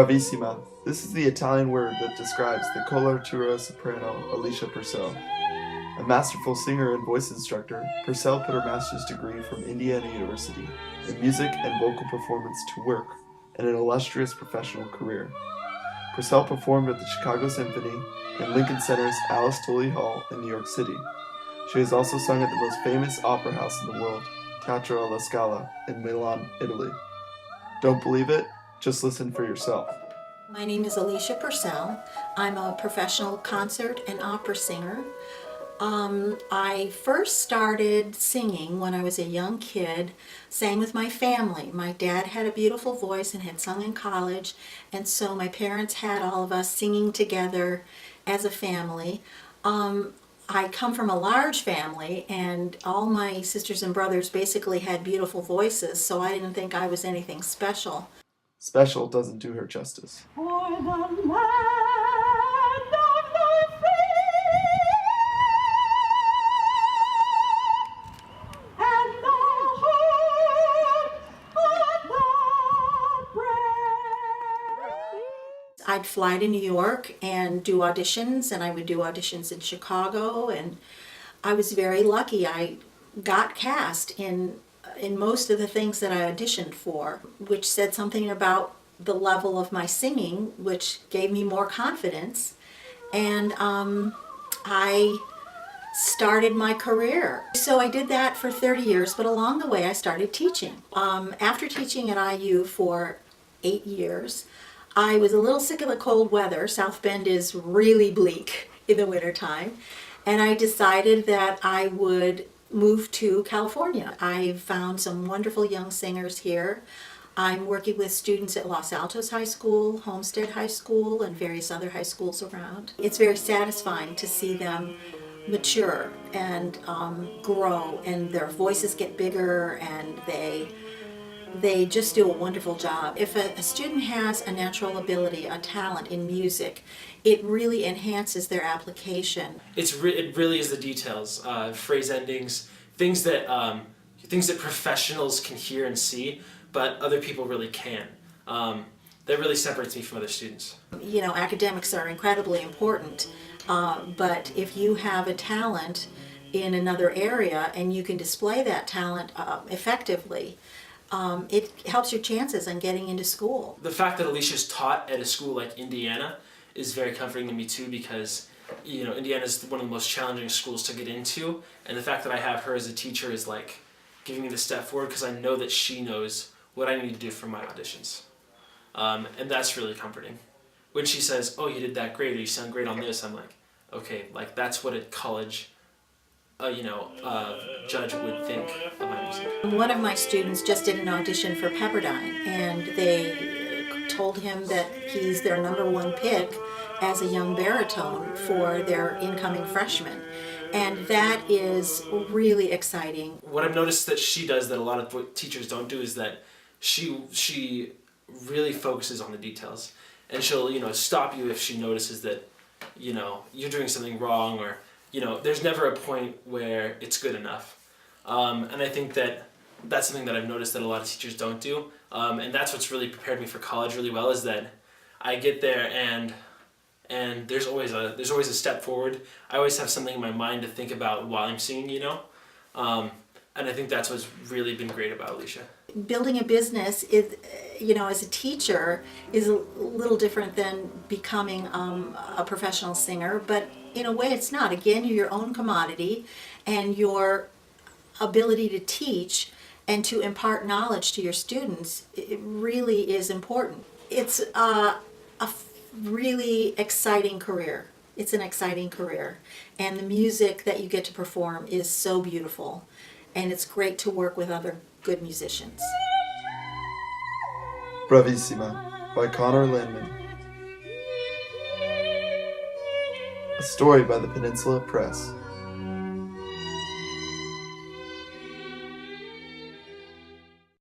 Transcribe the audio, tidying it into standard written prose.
Bravissima. This is the Italian word that describes the coloratura soprano Alicia Purcell. A masterful singer and voice instructor, Purcell put her master's degree from Indiana University in music and vocal performance to work in an illustrious professional career. Purcell performed at the Chicago Symphony and Lincoln Center's Alice Tully Hall in New York City. She has also sung at the most famous opera house in the world, Teatro, alla Scala, in Milan, Italy. Don't believe it? Just listen for yourself. My name is Alicia Purcell. I'm a professional concert and opera singer. I first started singing when I was a young kid, sang with my family. My dad had a beautiful voice and had sung in college, and so my parents had all of us singing together as a family. I come from a large family, and all my sisters and brothers basically had beautiful voices, so I didn't think I was anything special. Special doesn't do her justice. For the land of the free and the home of the brave. I'd fly to New York and do auditions, and I would do auditions in Chicago, and I was very lucky. I got cast in most of the things that I auditioned for, which said something about the level of my singing, which gave me more confidence, and I started my career. So I did that for 30 years, but along the way I started teaching. After teaching at IU for 8 years, I was a little sick of the cold weather. South Bend is really bleak in the wintertime, and I decided that I would move to California. I found some wonderful young singers here. I'm working with students at Los Altos High School, Homestead High School, and various other high schools around. It's very satisfying to see them mature and grow, and their voices get bigger, and they just do a wonderful job. If a student has a natural ability, a talent in music, it really enhances their application. It really is the details, phrase endings, things that professionals can hear and see, but other people really can't. That really separates me from other students. You know, academics are incredibly important, but if you have a talent in another area and you can display that talent effectively, it helps your chances on getting into school. The fact that Alicia's taught at a school like Indiana is very comforting to me too, because Indiana is one of the most challenging schools to get into, and the fact that I have her as a teacher is like giving me the step forward, because I know that she knows what I need to do for my auditions, and that's really comforting. When she says, "Oh, you did that great," or "You sound great on this," I'm like, okay, like that's what a college judge would think of my music. One of my students just did an audition for Pepperdine, and they told him that he's their #1 pick as a young baritone for their incoming freshman. And that is really exciting. What I've noticed that she does that a lot of teachers don't do is that she really focuses on the details. And she'll, stop you if she notices that, you're doing something wrong, or, there's never a point where it's good enough. And I think that that's something that I've noticed that a lot of teachers don't do. And that's what's really prepared me for college really well, is that I get there and there's always a step forward. I always have something in my mind to think about while I'm singing, and I think that's what's really been great about Alicia. Building a business is, as a teacher, is a little different than becoming a professional singer, but in a way it's not. Again, you're your own commodity, and your ability to teach and to impart knowledge to your students, it really is important. It's a really exciting career. It's an exciting career, and the music that you get to perform is so beautiful, and it's great to work with other good musicians. Bravissima by Connor Landman. A story by the Peninsula Press.